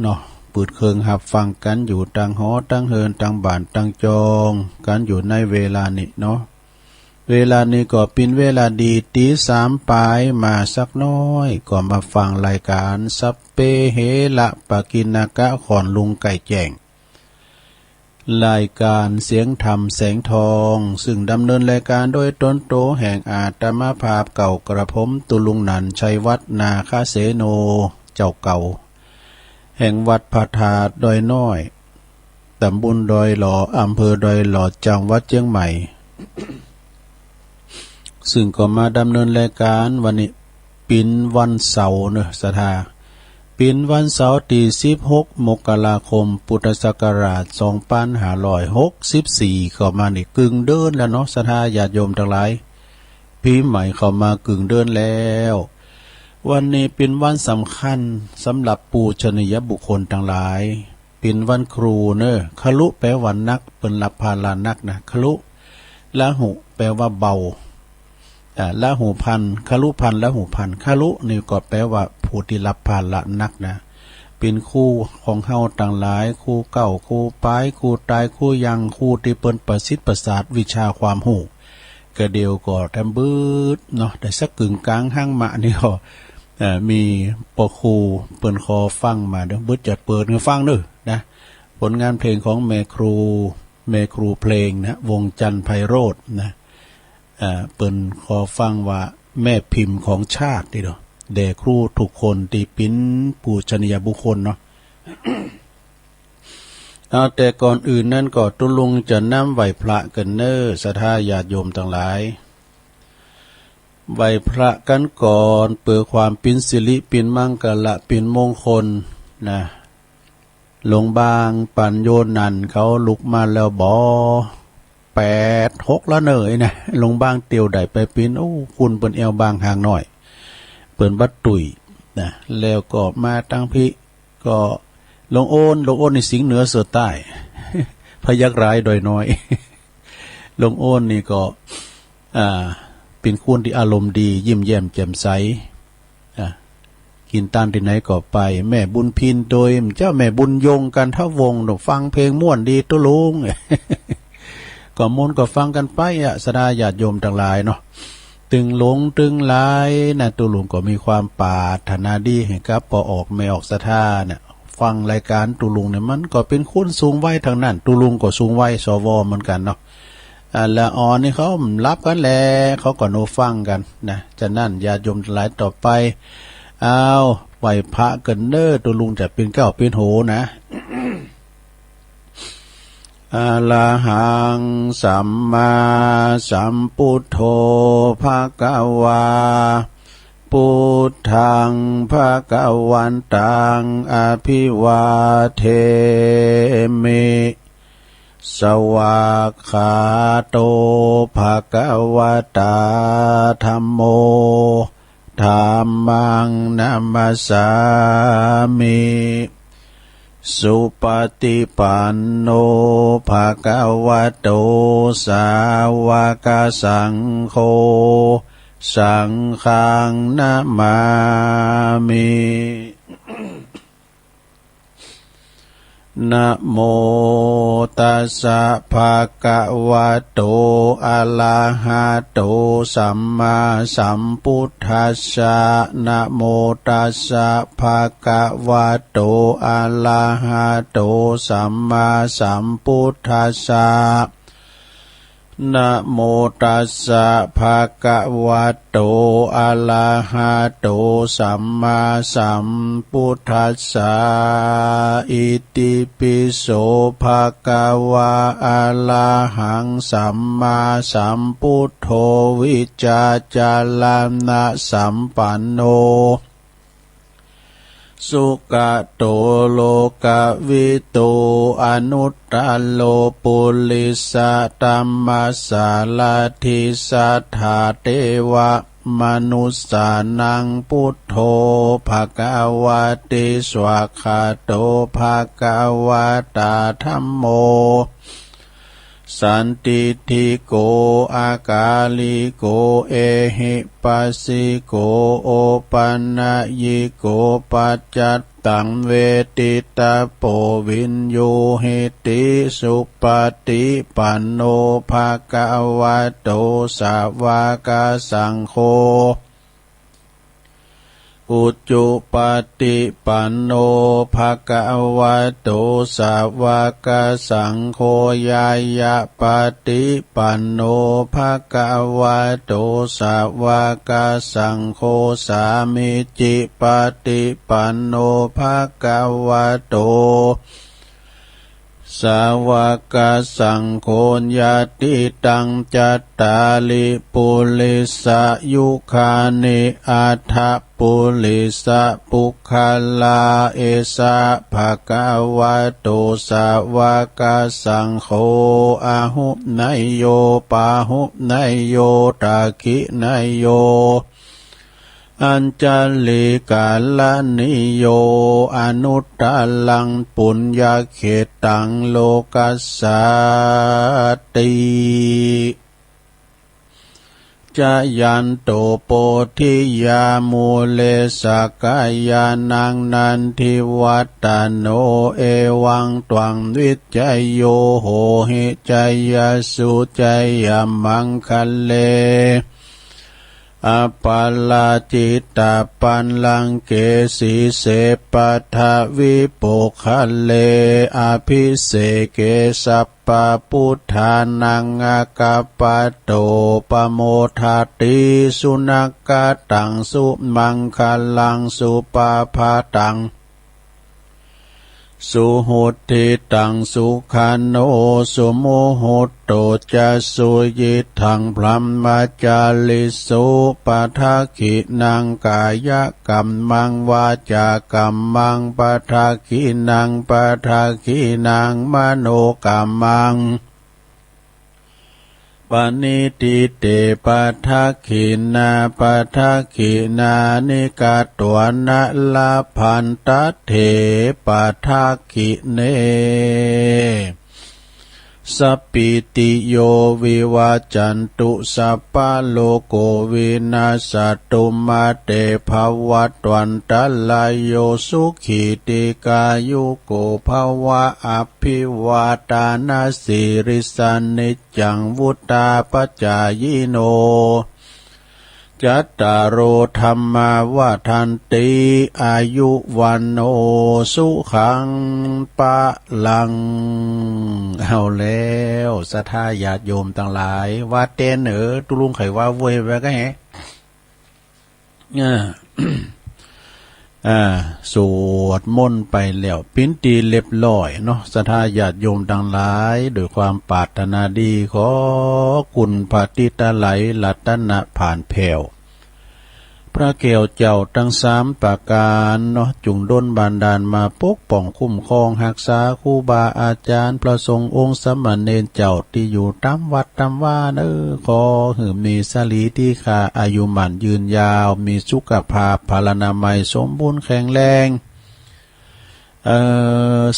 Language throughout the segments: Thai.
เนาะปืดเคิงหับฟังกันอยู่ตังหอตังเฮินตังบ้านตังจองกันอยู่ในเวลานี้เนาะเวลานี้ก็เป็นเวลาดีตีสามปลายมาสักน้อยก็มาฟังรายการสัพเปเหระปะกินากะขอนลุงไก่แจ้งรายการเสียงธรรมแสงทองซึ่งดำเนินรายการโดยต้นโตแห่งอาตมาภาพเก่ากระผมตุลุงนันชัยวัฒนาคาเสโนเจ้าเก่าแห่งวัดพระธาตุดอยน้อยตำบลดอยหล่ออำเภอดอยหล่อจังหวัดเชียงใหม่ ซึ่งก็มาดำเนินรายการวันนี้ปินวันเสาร์เนอะสถาปินวันเสาร์ที่16 มกราคมพุทธศักราช2564เข้ามานี่กึ่งเดินแล้วเนาะสถาญาติโยมทั้งหลายปีใหม่เข้ามากึ่งเดินแล้ววันนี้เป็นวันสำคัญสำหรับปูชนียบุคคลทั้งหลายเป็นวันครูเนอะคลุแปลว่านักเป็นรับภาระนักนะคลุละหุแปลว่าเบาละหูพันคลุพันละหูพันคลุนี่ก็แปลว่าผู้ที่รับภาระนักนะเป็นคู่ของเฮาต่างหลายคู่เก่าคู่ปลายคู่ตายคู่ยังคู่ที่เปิ้นประสิทธิ์ประสาทวิชาความหูกระเดียวก็ทำบืดเนาะแต่สักกึ่งกลางห้างมะนี่ก็มีปอครูเปิ้นคอฟังมาเด้อบึดจัดเปิดให้ฟังเด้อนะผลงานเพลงของแม่ครูเพลงนะวงจันทร์ไพโรจน์นะเปิ้นขอฟังว่าแม่พิมพ์ของชาตินี่เนาะแด่ครูทุกคนที่ปิ้นปูชนียบุคคลเนาะ เอาแต่ก่อนอื่นนั่นก็ตุลุงจะนำไหวพระกันเนอศรัทธาญาติโยมทั้งหลายไหวพระกันก่อนเพื่อความปินสิริปินมังกละปินมงคลนะหลวงบางปัญโยนันเขาลุกมาแล้วบ่8-6แล้วเนยนะลงบ้างเตียวได้ไปปิ้นโอ้คุณเปิ้นเอวบางห่างหน่อยเปิ้นบัดตุยนะแล้วก็มาตั้งพิก็ลงโอนนี่สิงเหนือเสือใต้ พยักร้ายโดยน้อย ลงโอนนี่ก็เป็นคุณที่อารมณ์ดียิ้มแย้มแจ่มใสกินตานที่ไหนก็ไปแม่บุญพินโดยเจ้าแม่บุญยงกันท่าวงฟังเพลงม่วนดีตุลุง ก็มนต์ก็ฟังกันไปสดาญาติโยมทั้งหลายเนาะตึงหลงตึงหลายนะตุลุงก็มีความปรารถนาดีให้กับปอออกไม่ออกศรัทธาเนี่ยฟังรายการตุลุงเนี่ยมันก็เป็นคนสูงวัยทางนั้นตุลุงก็สูงวัยสวเหมือนกันเนาะละอ่อนนี่เขารับกันแลเขาก็โนฟังกันนะจะนั่นญาติโยมทั้งหลายต่อไปเอาไหวพระกันเด้อตุลุงจะเป็นเก้าเป็นโหนะอะระหังสัมมาสัมพุทโธภะคะวาพุทธังภะคะวันตังอภิวาเทมิสวากขาโตภะคะวะตาธัมโมธัมมังนัมมัสสามิสุปฏิปันโนภะคะวะโตสาวกสังโฆสังฆังนะมามินะโมตัสสะภะคะวะโตอะระหะโตสัมมาสัมพุทธัสสะนะโมตัสสะภะคะวะโตอะระหะโตสัมมาสัมพุทธัสสะนะโมตัสสะภะคะวะโตอะระหะโตสัมมาสัมพุทธัสสะอิติปิโสภะคะวะอะระหังสัมมาสัมพุทโธวิจจาจารณะสัมปันโนสุกโตโลกวิโตอนุตตโลปุริสตัมมัสสาลาธิสัทธาเทวะมนุสสานังพุทโธภะคะวะติสวากขาโตภะคะวะตาธัมโมสันติทิโกอากาลิโกเอหิปัสสิโกโอปันญิโกปัจจัตต ตังเวติตาโปวินโยเหติสุปฏิปันโนภะคะวะโตสาวกสังโฆอุจจุปฏิปันโนภะคะวะโตสาวกสังโฆยายะปฏิปันโนภะคะวะโตสาวกสังโฆสามิจิปฏิปันโนภะคะวะโตสาวกสังโฆญาติตังจัตตาลิปุริสยุคานิอัฏฐปุริสปุคคลาเอสะภะคะวะโตสาวกสังโฆอะหุนายโยปาหุนายโยตาคินายโยอัญจลิกาลนิโยอนุตตลังปุญญาเขตังโลกัสสติจายันโตโปธิยามูเลสกายานังนันทิวัตโนเอวังตวังวิจัยโยโหหิจัยยสุจัยยมังคะเลอปาลาจิตตาปันลังเกสีเสปัทวิปุคะเลอภิเสเกสัปปะพุทธานังอากาปะโตปโมทาติสุนักกตังสุมังคลังสุปาภาตังสุหุติตังสุขันโนสุโมหุตโตจะสุยิทังพรัมมาจาลิสุปะทาคินังกายกัมมังวาจากัมมังปะทาคินังปะทาคินังมโนกัมมังปณิติเตปะทาคินาปะทาคินานิกาตัวนะลาพันตเถปะทาคิเนสัพพิติโยวิวาจันตุสัพพะโลโกวินาศตุมาเตภวัตวันตลายโยสุขีติกายุโกภวะอภิวาทานาสิริสันนิจจังวุตาปัจจายโนจัตตารโอธรรมาวาทันติอายุวันโนสุขังปะลังเอาแล้วศรัทธาญาติโยมทั้งหลายว่าเต้นตุลุงไขว่าเว้ยไว้ก็แฮสวดมนต์ไปแล้วปิ้นตีเรียบร้อยเนาะศรัทธาญาติโยมทั้งหลายโดยความปรารถนาดีขอคุณพระติตาไหลรัตนะผ่านแผ่วพระแก้วเจ้าทั้ง3ประการเนาะจุงดลบันดาลมาปกป้องคุ้มครองรักษาครูบาอาจารย์พระสงฆ์องค์สมณเณรเจ้าที่อยู่ตามวัดตามว่าขอให้มีสลีที่ขาอายุหมันยืนยาวมีสุขภาพพลานามัยสมบูรณ์แข็งแรง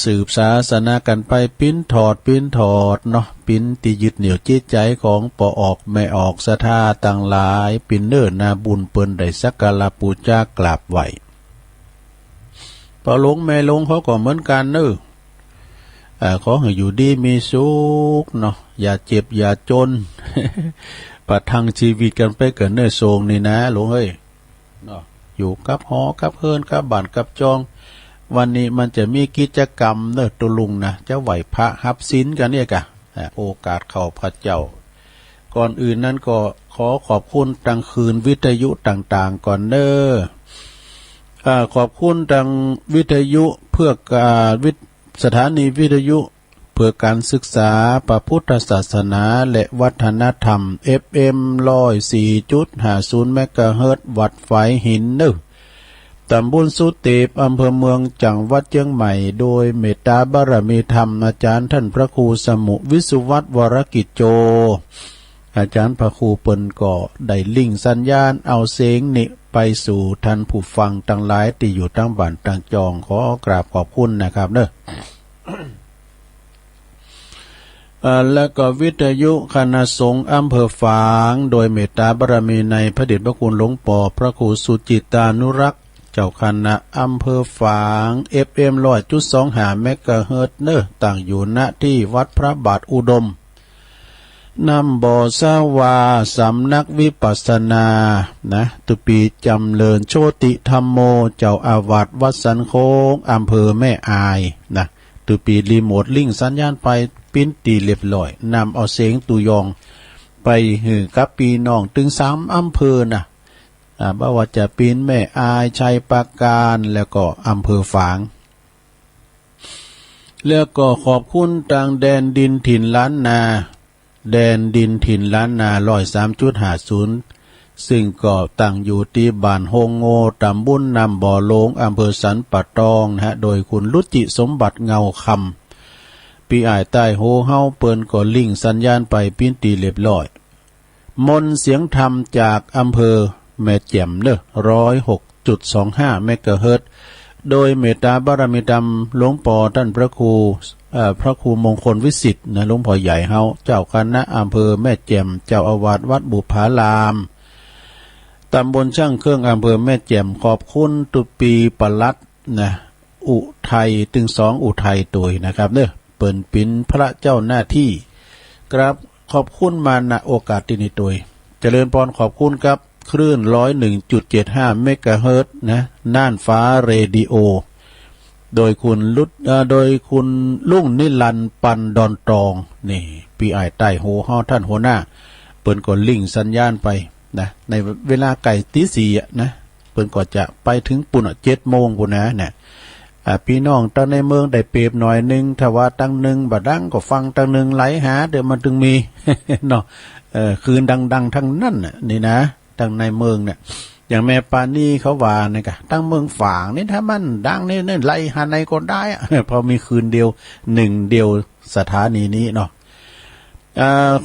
สืบศาสนากันไปปิ้นถอดเนาะปิ้นที่ยึดเหนี่ยวจิตใจของปอออกไม่ออกศรัทธาต่างหลายปิ้นเนิ่นนาบุญเปิ้นได้สักการะปูชากราบไหวพอหลงแม่หลงเขาก็เหมือนกันขอให้อยู่ดีมีสุขเนาะอย่าเจ็บอย่าจน ประทังชีวิตกันไปเกินทรงนี่นะหลวงเอ้ยเนาะอยู่กับหอกับเฮินกับบ้านกับจองวันนี้มันจะมีกิจกรรมตุลุงนะจะไหวพระหับศีลกันเนี่ยกะโอกาสเข้าพระเจ้าก่อนอื่นนั้นก็ขอขอบคุณทางคืนวิทยุต่างๆก่อนขอบคุณทางวิทยุเพื่อการสถานีวิทยุเพื่อการศึกษาพระพุทธศาสนาและวัฒนธรรม FM 104.50 เมกะเฮิรตซ์วัดไฟหินตำบลสุเตปอำเภอเมืองจังหวัดเชียงใหม่โดยเมตตาบารมีธรรมอาจารย์ท่านพระครูสมุวิสุวัตวรกิจโจอาจารย์พระครูเปิ้นก็ได้ลิงก์สัญญาณเอาเสียงนี้ไปสู่ท่านผู้ฟังทั้งหลายที่อยู่ทั้งบ้านทั้งจองขอกราบขอบคุณนะครับและก็วิทยุคณะสงฆ์อำเภอฝางโดยเมตตาบารมีในพระเดชพระคุณหลวงปู่พระครูสุจิตานุรักษ์ เจ้าคณะอำเภอฝาง FM 100.25 เมกะเฮิรตซ์เนอตั้งอยู่ณที่วัดพระบาทอุดมนำบ่อสาวาสำนักวิปัสสนานะตุปีจำเริญโชติธรรมโมเจ้าอาวาสวัดสันโค้งอำเภอแม่อายนะตุปีรีโมทลิงสัญญาณไปปิ้นตีเรียบร้อยนำเอาเสียงตุยองไปหือกับปีน้องถึง3อำเภอนะบ่ว่าจะปีนแม่อายชัยปราการแล้วก็อำเภอฝางแล้วก็ขอบคุณทางแดนดินถิ่นล้านนาแดนดินถิ่นล้านนา103.50ซึ่งก็ตั้งอยู่ที่บ้านโฮงโงตำบลนำบ่อโลงอำเภอสันป่าตองนะฮะโดยคุณรุจิสมบัติเงาคำปีอ้ายใต้โฮเฮาเปิ้นก็ลิงก์สัญญาณไปปิ้นตีเรียบร้อยมนต์เสียงธรรมจากอำเภอแม่แจ่มเด้อ 106.25 เมกะเฮิรตซ์โดยเมตตาบารมีธรรมหลวงพ่อท่านพระครูมงคลวิสิทธิ์นะหลวงพ่อใหญ่เฮาเจ้าคณะอำเภอแม่แจ่มเจ้าอาวาสวัดบุพารามตำบลช่างเครื่องอำเภอแม่แจ่มขอบคุณตุปีปลัดนะอุทัยถึง2อุทัยตุยนะครับเด้อเปิ้นปินพระเจ้าหน้าที่ครับขอบคุณมาณโอกาสที่นี้ตุยเจริญพรขอบคุณครับคลื่น 101.75 เมกะเฮิรตซ์นะน่านฟ้าเรดิโอโดยคุณลุงนิรันดร์ปันดอนตองนี่ปีอ้ายใต้โหเฮาท่านหัวหน้าเปิ้นก็ลิงก์สัญญาณไปนะในเวลาไก่ตี 4นะเปิ้นก็จะไปถึงปุ่น7 โมงพุ่นนะเนี่ยพี่น้องตั้งในเมืองได้เปรียบหน่อยนึงถ้าว่าตั้งนึงบ่ดังก็ฟังตั้งนึงไหลหาเดี๋ยวมันถึงมี เนาะคืนดังๆทั้งนั้นน่ะนี่นะตั้งในเมืองเนี่ยอย่างแม่ปานี่เขาว่านี่กะตั้งเมืองฝางนี่ถ้ามันดังนี่ไล่หาในก็ได้อะ พอมีคืนเดียว1เดียวสถานีนี้เนาะ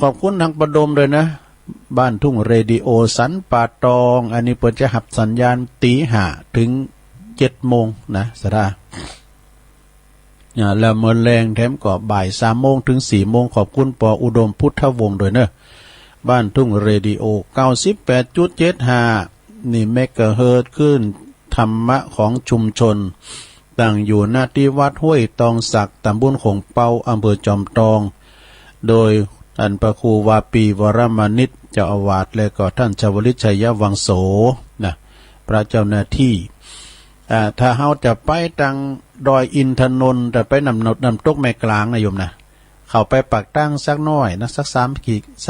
ขอบคุณทางประดมเลยนะบ้านทุ่งเรดิโอสันป่าตองอันนี้เปิดจะหับสัญญาณตี 5 ถึง 7 โมงนะสดาแล้วเมื่อแรงแถมก็บ่าย 3 โมงถึง 4 โมงขอบคุณปออุดมพุทธวงศ์ด้วยเนอะบ้านทุ่งเรดิโอ 98.75 นี่เมกะเฮิรตซ์ขึ้นธรรมะของชุมชนตั้งอยู่หน้าที่วัดห้วยตองศักตำบลของเปาอำเภอจอมทองโดยท่านพระครูวาปีวรมานิตเจ้าอาวาสและก็ท่านชวลิตชัยวังโสนะพระเจ้าหน้าที่ถ้าเฮาจะไปตังดอยอินทนนท์แต่ไปนำตกแม่กลางนะโยมนะเข้าไปปักตั้งสักน้อยนะสัก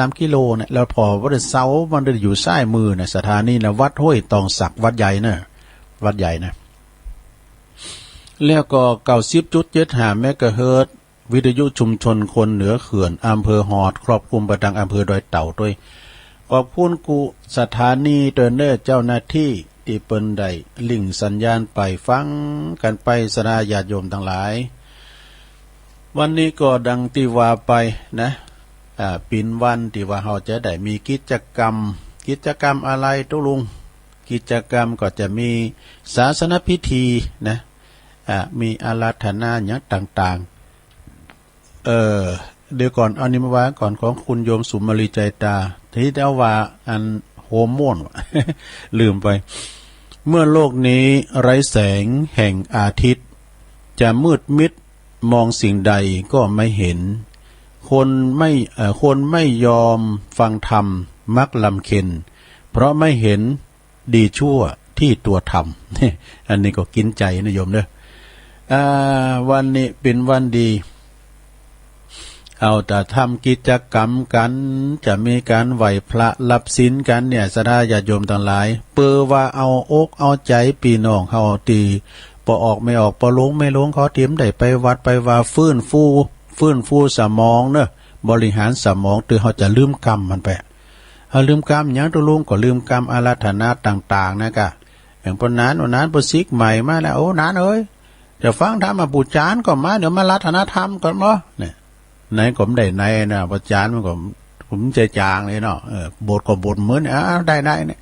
3 กิโลเนี่ยแล้วพอวัดเสามันจะอยู่ซ้ายมือนะสถานีนะวัดห้วยตองศักวัดใหญ่นะวัดใหญ่นะแล้วก็ 90.75 เมกะเฮิรตซ์วิทยุชุมชนคนเหนือเขื่อนอำเภอหอดครอบคลุมไปทางอำเภอดอยเต่าด้วยขอบคุณกูสถานีเตอร์เนอร์เจ้าหน้าที่ที่เปิ้นได้ลิงก์สัญญาณไปฟังกันไปสนาญาติโยมทั้งหลายวันนี้ก็ดังที่ว่าไปนะปินวันที่ว่าเราจะได้มีกิจกรรมอะไรตุลุงกิจกรรมก็จะมีศาสนพิธีนะมีอาราธนาอย่างต่างๆเดี๋ยวก่อนเอานี้มาว่าก่อนของคุณโยมสุมาลีใจตาที่เจ้าว่าอันโฮอร์โมน ลืมไปเมื่อโลกนี้ไร้แสงแห่งอาทิตย์จะมืดมิดมองสิ่งใดก็ไม่เห็นคนไม่ยอมฟังธรรมมักลำเค็ญเพราะไม่เห็นดีชั่วที่ตัวทำ อันนี้ก็กินใจนะโยมเด้อวันนี้เป็นวันดีเอาแต่ทำกิจกรรมกันจะมีการไหวพระรับศีลกันเนี่ยศรัทธาญาติโยมทั้งหลายเปือว่าเอาอกเอาใจพี่น้องเฮาตีปอออกไม่ออกปอลงไม่ลงเขาเตรียมได้ไปวัดไปว่าฟื้นฟูสมองเนอะบริหารสมองตือเขาจะลืมกรรมมันไปเอาลืมกรรมอย่างตัวลุงก็ลืมกรรมอาราธนาต่างๆนะกะอย่างปนนั้นปซิกใหม่มาแล้วโอ้นานเอ้ยจะฟังธรรมมาปูจานก็มาเดี๋ยวมารัตนธรรมก่อนเนาะเนี่ยไหนผมได้ในนะปูจานมันก็ผมใจจางเลยเนาะบทก็บทเหมือนได้เนี่ย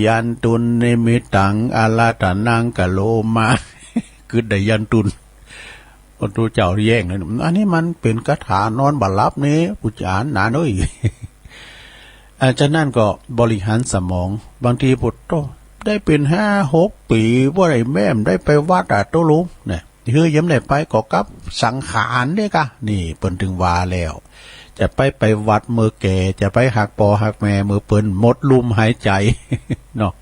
ยันตุนเนมิตังอาราธนังกะโลมาคือได้ยันตุนก็ตัวเจ้าแย่งเลยอันนี้มันเป็นคาถานอนบัลลับนี้ปูจานหนาเอ้ยอาจารย์นั่นก็บริหารสมองบางทีปวดโต ได้เป็น5-6 ปีว่าไรแม่มได้ไปวัดตัวลุงเนี่ยย้ำได้ไปก็กับสังขารเนี่ยกะนี่เปิ้นถึงว่าแล้วจะไปวัดมือแก่จะไปหักปอหักแม่มือเปิ้นหมดลมหายใจ เนาะ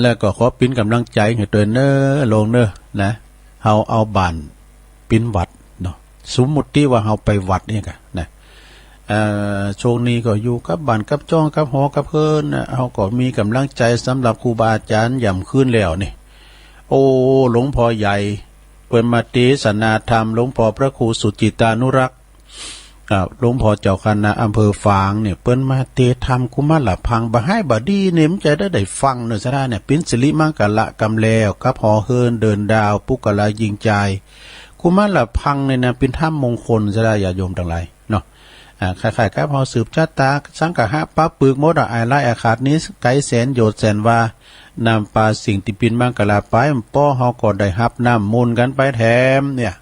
แล้วก็ขอปิ้นกำลังใจให้ตัวเนอลงเนอนะเฮาเอาบานปิ้นวัดเนาะสมมุติว่าเฮาไปวัดนี่กะนะช่วงนี้ก็อยู่กับบ้านกับจ้องกับหอกับเพิ่นเฮาก็มีกำลังใจสำหรับครูบาอาจารย์ย่ำขึ้นแล้วนี่โอ้หลวงพ่อใหญ่เปิ้นมาเทศนาธรรมหลวงพ่อพระครูสุจิตานุรักษ์หลวงพ่อเจ้าคณะอำเภอฝางเนี่ยเปิ้นมาเทศธรรมกุมารพังบ่ให้บ่ดีเนี่ยมันจะได้ฟังเนาะซะได้เนี่ยเป็นสิริมังกละกำแล้วกับหอเฮินเดินดาวปุกละยิงใจกุมารพังเนี่ยนะเป็นธรรมมงคลซะได้ญาติโยมทั้งหลายเนาะคล้ายๆกับพอสืบชะตาสังกะหะปะปึกมดไอ้ไล่อาขาดนี้ไกลแสนโยชน์แสนว่านำปลาสิ่งที่ปินมังกลาไปป้อเฮาก็ได้รับน้ำมูลกันไปแถมเนี่ย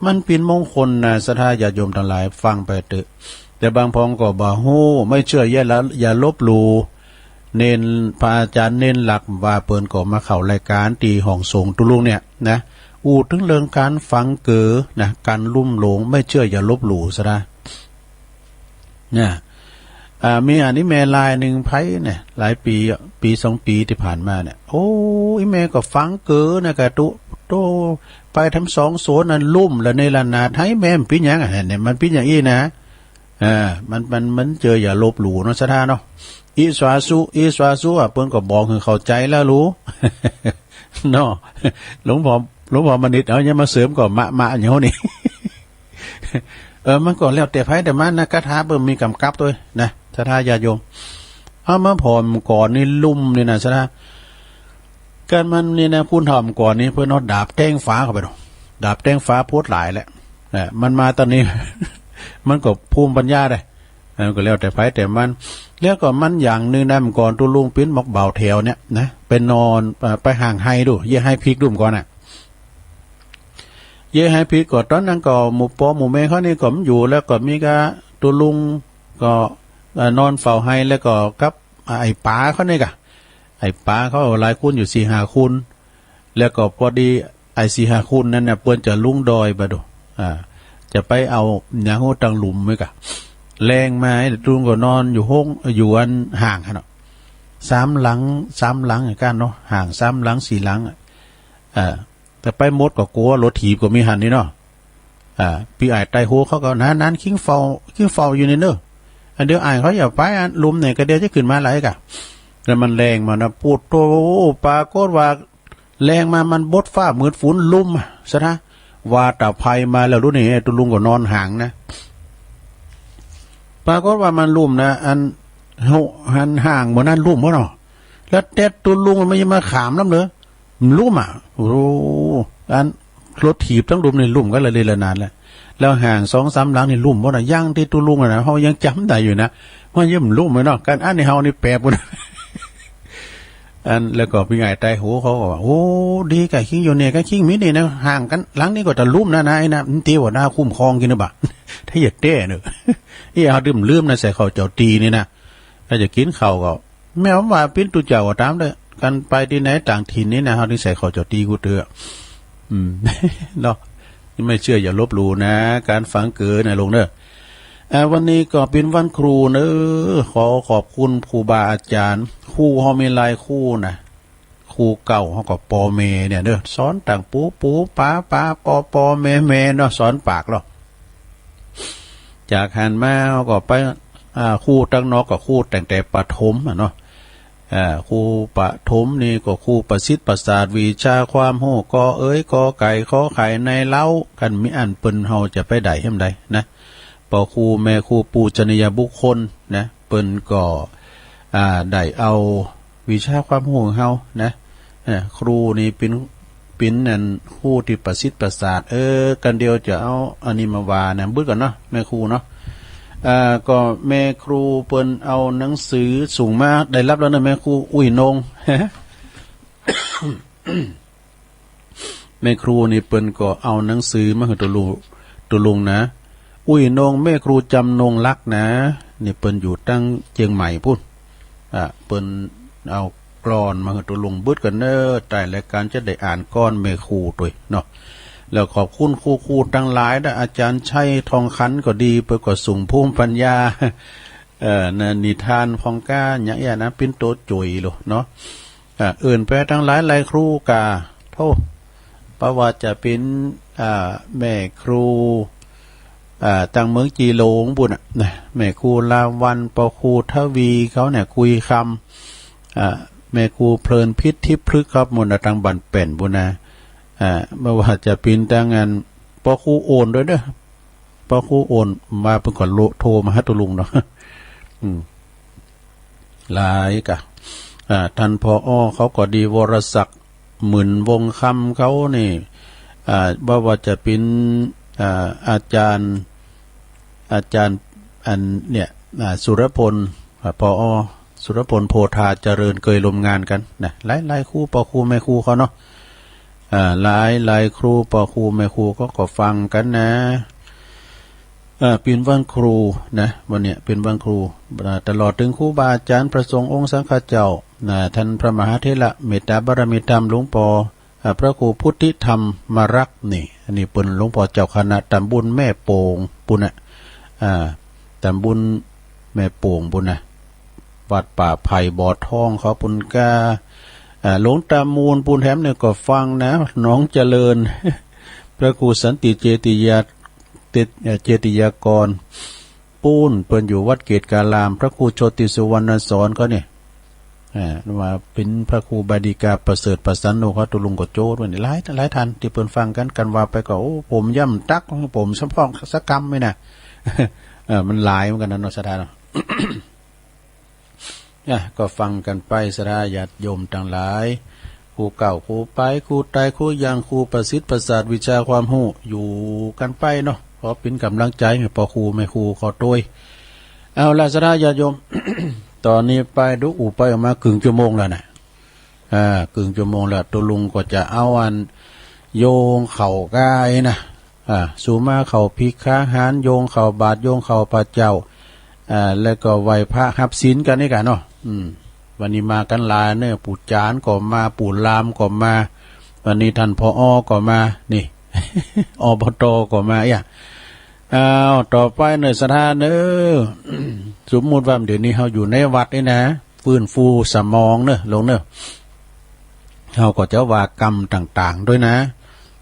มันเป็นมงคลนะศรัทธาญาติโยมทั้งหลายฟังไปเถอะแต่บางพองก็บ่ฮู้ไม่เชื่ออย่าลบหลู่เน้นพระอาจารย์เน้นหลักว่าเปิ้นก็มาเข้ารายการตีห้องส่งตุลุงเนี่ยนะอูถึงเรื่องการฟังเก๋อนะการลุ่มหลงไม่เชื่ออย่าลบหลู่ซะนะเนี่ยมีอันนี้แม่ลายหนึ่งไพ่เนี่ยหลายปี2 ปีที่ผ่านมาเนี่ยโอ้ยแม่ก็ฟังเก๋อนะกะโตไปทำ2 โซนนั้นลุ่มแล้วในละนาดให้แม่ปิ้นยังเนี่ยมันปิ้นอย่างอี้นะมันเจออย่าลบหลู่เนาะซะท่าเนาะอีสวาสุเปิ้นก็บอกคือเข้าใจแล้วรู้ เนาะหลวงพ่อมณิตเอาเนี่ยมาเสริมก็มะอย่างเฮานี่ มันก็แล้วแต่ไผแต่มันนะคาถาเบิ่มมีกำกับด้วยนะศรัทธาญาติโยมเอามาพร้อมก่อนนี่ลุ่มนี่นะศรัทธาการมันนี่นะพูนถ่อมก่อนนี้เพิ่นเอาดาบแทงฟ้าเข้าไปดอกดาบแทงฟ้าโพดหลายแล้วมันมาตอนนี้ มันก็ภูมิปัญญาได้ก็แล้วแต่ไผแต่มันแล้วก็มันอย่างนึงนะมันก่อนตุลุงปิ้นหมอกเบาแถวเนี่ยนะไปนอนไปห่างไห้ดูเย่ให้พริกดุ่มก่อนน่ะเย่ให้พริกก่อนตอนนั้นก็หมู่ปอหมู่แม่เขานี่ก็มันอยู่แล้วก็มีก็ตุลุงก็นอนเฝ้าให้แล้วก็กับไอ้ป๋าเขานี่กะไอ้ป๋าเขาหลายคุณอยู่4-5 คุณแล้วก็พอดีไอ้4-5 คุณนั่นน่ะเปิ้นจะลุ่งดอยบ่ดูจะไปเอาหยังโหตังหลุมมั้ยกะแรงมาตุลุงก็นอนอยู่ห้องอยู่อันห่างเนาะ3 หลังอย่างกันเนาะห่าง3 หลัง 4 หลังแต่ไปหมดก็กลัวรถถีบก็มีหันนี่เนาะพี่ไอ้ไตโหเขาก็นั้นคิงเฝ้าอยู่ในเด้ออันเดียวไอ้เขาอย่าไปอันลุมเนี่ยก็เดี๋ยวจะขึ้นมาหลายกะแล้วมันแรงมานะปูดโตปรากฏว่าแรงมามันบดฟ้ามืดฝนลุ่มซะนะว่าตะไพมาแล้วรู้นี่ตุลุงก็นอนห่างนะปรากฏว่ามันลุ่มนะอันห่างเหมือนนั้นลุ่มบ่เนาะแล้วแต่ตุลุงมันไม่มาขามน้ำเด้อมันลุ่มโอ้อันรถถีบทั้งลุ่มในลุ่มก็เลยละนานแล้วห่าง2-3 หลังนี่ลุ่มบ่น่ะย่างที่ตุลุงน่ะเฮายังจำได้อยู่นะว่าย่ำลุ่มมั้ยเนาะการอันนี้เฮานี่แปลกบ่อันแล้วก็พี่ใหญ่ใต้หูเขาก็ว่าโอ้ดีกะคิงอยู่เนี่ยก็คิงมีนี่นะห่างกันหลังนี้ก็จะลุ่มนะไอ้นะมันตีว่าหน้าคุ้มครองกินบ่ถ้าอย่าแต้เด้ออีเฮาลืมนะใส่ข้าวเจ้าตีนี่นะถ้าจะกินข้าวก็แม้ว่าปิ้นตุเจ้าก็ตามเด้อกันไปที่ไหนต่างถิ่นนี่นะเฮานี่ใส่ข้าวเจ้าตีกูเด้อเนาะไม่เชื่ออย่าลบหลู่นะการฝังเกิดนะลงเด้อวันนี้ก็เป็นวันครูเนอะขอขอบคุณครูบาอาจารย์ครูเฮามีหลายครูนะครูเก่าเฮาก็ปอเมเนี่ยเด้อสอนต่างปูป้าปอเมเนาะสอนปากหรอกจากหันมาเฮาก็ไปครูตั้งนอกก็ครูแต่งแต่ประถมเนาะครูปฐมนี่ก็ครูประสิทธิ์ประสาทวิชาความโหกอกอไก่ขอไข่ในเล้ากันมีอันเปิ้นเฮาจะไปได้เฮ็มใดนะปอครูแม่ครูปูชนียบุคคลนะเปิ้นก็ได้เอาวิชาความโหของเฮานะครูนี่เป็นนั่นครูที่ประสิทธิ์ประสาทกันเดียวจะเอาอันนี้มาว่านะบึกก่อนเนาะแม่ครูเนาะก็แม่ครูเปิ้นเอาหนังสือส่งมาได้รับแล้วนะแม่ครูอุ้ยนง แม่ครูนี่เปิ้นก็เอาหนังสือมาให้ตัวลุงนะอุ้ยนงแม่ครูจำนงรักนะนี่เปิ้นอยู่ตั้งเชียงใหม่พุ่น เปิ้นเอากรอนมาให้ตัวลุงบึดกันเน้อแต่รายการจะได้อ่านก้อนเมคูตัวเนาะแล้วขอบคุณครูทั้งหลายนะอาจารย์ชัยทองคันก็ดีไปก็สูงภูมิปัญญานิทานพองก้าเนี่ยนะเป็นโตจุยโลเนาะอื่นไปทั้งหลายหลายครูกาโทษเพราะว่าจะเป็นแม่ครูตังเมืองจีโลงบุญนะแม่ครูลาวันปครูทวีเขาเนี่ยคุยคำแม่ครูเพลินพิษทิพฤกษ์ครับมุนตังบันเป็นบุญนะเมื่อว่าจะเป็นตังงานปครูโอนด้วยเด้อปครูโอนมาเป็นก่อนโทรมาให้ตุลุงเนาะหลายกะท่านพอเขาก็ดีวรศักดิ์หมื่นวงคำเขานี่ว่าจะเป็นอาจารย์อันเนี่ยสุรพลพอสุรพลโพธาเจริญเคยลมงานกันนะหลายครูปอครูแม่ครูเขาเนาะหลายครูปอครูแม่ครูก็ฟังกันนะเป็นวันครูนะวันเนี้ยเป็นวันครูตลอดถึงครูบาอาจารย์พระสงฆ์องค์สังฆเจ้าท่านพระมหาเถระเมตตาบารมีธรรมหลวงพ่อพระครูพุทธิธรรมมารักนี่อันนี้เป็นหลวงพ่อเจ้าคณะตำบลแม่โป่งปุณะตำบลแม่โป่งปุณะวัดป่าไผ่บ่อทองเขาปุณกาหลวงตามูลปุณแถมเนี่ยก็ฟังนะน้องเจริญพระครูสันติเจติยากรปูนเปิ้นอยู่วัดเกตการามพระครูโชติสุวรรณสอนก็เนี่ยว่าเป็นพระครูบาดีกาประเสริฐประสันโนเขาตุลุงกโจด้วยนี่หลายท่านที่เปิ้นฟังกันว่าไปก็โอ้ผมย่ำตักของผมสัมพองสักกรรมไม่นะมันหลายเหมือนกันนะเนาะสถานเนาะ ก็ฟังกันไปสราญาติโยมทั้งหลายครูเก่าครูไปครูตายครูยังครูประสิทธิ์ประสาทวิชาความรู้อยู่กันไปเนาะขอเป็นกำลังใจให้พ่อครูแม่ครูขอด้วยเอาล่ะสราญาติโยม ตอนนี้ไปดูไปออกมาครึ่งชั่วโมงแล้วนะครึ่งชั่วโมงแล้วตัวลุงก็จะเอาอันโยงเข่ากายนะสูมาเข่าพิฆาหารโยงเข่าบาทโยงเข่าพระเจ้าแล้วก็ไหวพระหับศีลกันนี่กันเนาะวันนี้มากันหลายเนี่ยปู่จานก็มาปู่ลามก็มาวันนี้ท่านพอก็มานี่ อบตก็มาต่อไปเนยสถานสมมุติว่าเดี๋ยวนี้เราอยู่ในวัดนี่นะฟื้นฟูสมองเนอะลงเนอะเราก็จะว่ากรรมต่างๆด้วยนะ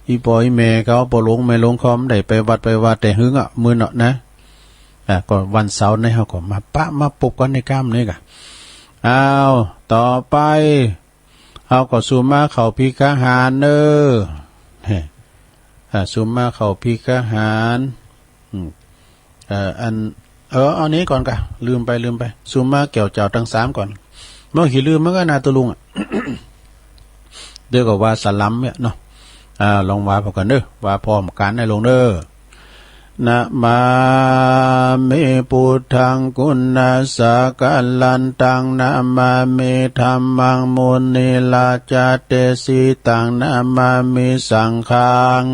อีปอยเมเขาปลงไม่ลงคอมได้ไปวัดแต่หึงมือเนาะนะก็วันเสาร์นี่เขาก็มาปลุกกันในกรรมนี่กะต่อไปเขาก็สุมาเขาพิฆาหารเนอสุมาเขาพิฆาหารอันนี้ก่อนกะลืมไปสุมาเกี่ยวเจ้าทั้งสามก่อนเมื่อกี้ลืมมันก็นาตุลุง เดี๋ยวก็ว่าสลัมเนี่ยเนาะลองว่าพอกันเด้อว่าพร้อมกันให้ลงเด้อนะมาเมพุทธังกุณาสกลันตังนะมาเมธัมมังมุนิลาจเตสิตังนะมามิสังฆัง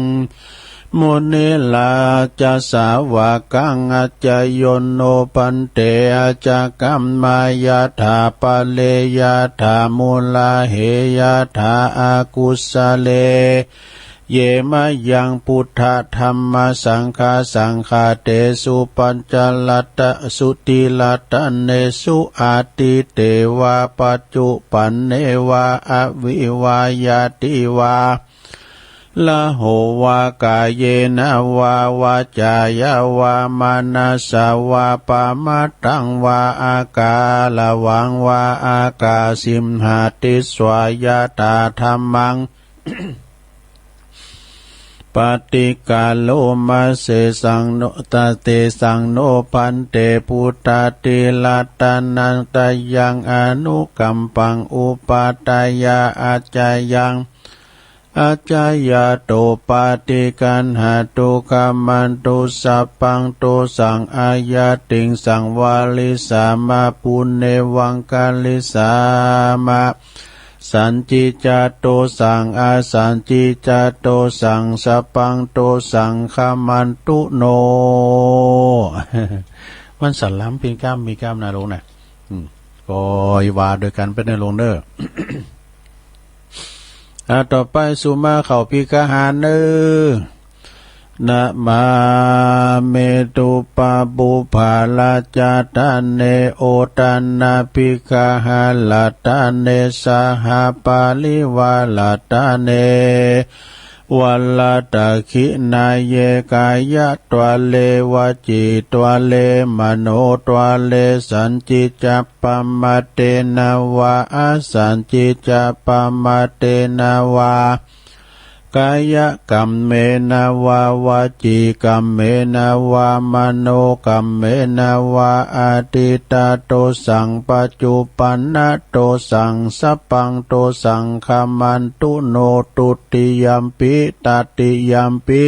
มุนิลาจะสาวกังอาจโยนโนปันเตอาจกัมมายาถาปะเลยาถามูลาเหยาถาอากุสเลเยมะยังพุทธธรรมสังฆาเตสุปัญจลัตตสุติลัตตเนสุอาติเตวะปัจจุปันเนวะอวิวายาติวาละโหวากายเยนะวาวาจายาวามานาสาวาปามาตังวาอากาละวังวาอากาสิมหาติสวายาตาธรรมัง ปฏิกาโลมาเสสังโนตเตสังโนพันเตพุทธติลัตตานันตยังอนุกัมปังอุปาตายาอาจายังอาจายาโตปาติกันหาตุกามันตุสัพพังตุสังอายาติงสังวาลิสามาปุณเนวังกาลิสามาสันจิจโตสังอาสันจิจโตสังสัพพังโตสังขมันตุโน วันสัลลัมเป็นกล้ามมีกล้ามนาโลนะ ก็ว่าโดยกันเป็นในลงเนอ ต่อไปสุมาเข้าพิกหารเนอนะมาเมตุปะบุภาลาจาตาเนโอตันนาภิกหาลาตาเนสหปาลิวาลาตาเนวัลลาตาคินาเยกายะตัวเลวจิตัวเลมโนตัวเลสันจิจัปปมาเตนาวาอสันจิจัปปมาเตนาวากายกรรมเมนาวาวาจีกรรมเมนาวามโนกรรมเมนาวาอาติตาโตสังปัจจุปันนโตสังสัพพังโตสังคมันตุโนตุติยัมปิตติยัมปิ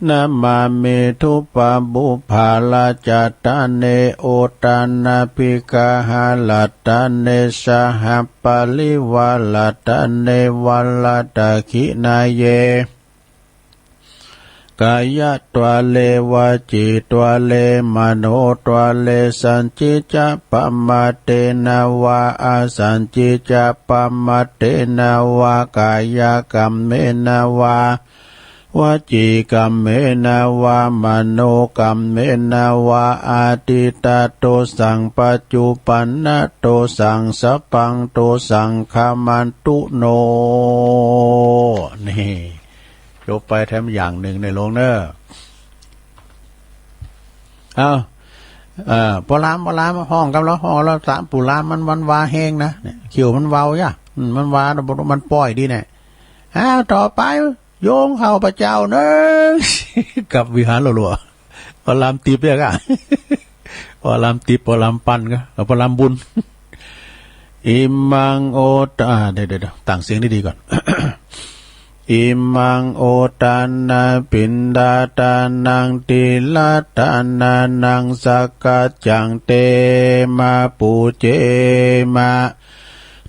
นะมาเมทุปะบุภาลาจาตาเนโอตานาภิกหาลาตาเนสหปาลิวาลาตาเนวัลลาตาคินาเยกายะตัวเลวจิตัวเลมโนตัวเลสันจิจะปมาเตนาวาอาสันจิจะปมาเตนาวากายกรรมเมนาวาวจีกรรมเมนาวามโนกรรมเมนาวาอาติตาโตสังปัจจุปันนโตสังสัพพังโตสังคามันตุโนนี่ยกไปแถมอย่างหนึ่งในโลงเนอปลามห้องกับแล้วห้องแล้วสามปุรามมันวาแห้งนะเนี่ยเขียวมันเว้าย่ะมันวามันปล่อยดีเนี่ยต่อไปโยงเข้าพระเจ้าเนอะกับวิหารหลัวๆปลามติบเนี่ยก็ปลามติบปลามปันก็ปลามบุญอิมังโอตเดี๋ยวต่างเสียงดีๆก่อน อิมังโอตานาปินดาตานังติลาตานานังสักกะจังเตมาปูเจมา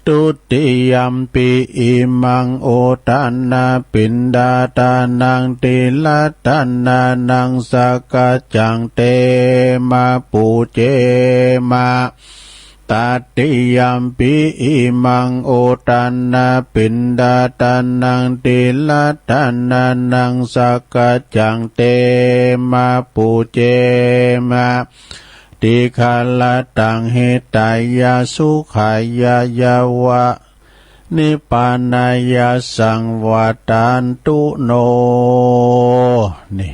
ตุติยัมปิอิมังโอตานาปินดาตานังติลาตานานังสักกะจังเตมาปูเจมาตติยัมปิอิมังโอตันนาปินดาตานังติลาตานานังสักกะจังเตมาปูเจมาติคาลตังเหตายาสุขายายาวะนิปานายาสังวาตันตุโนนี่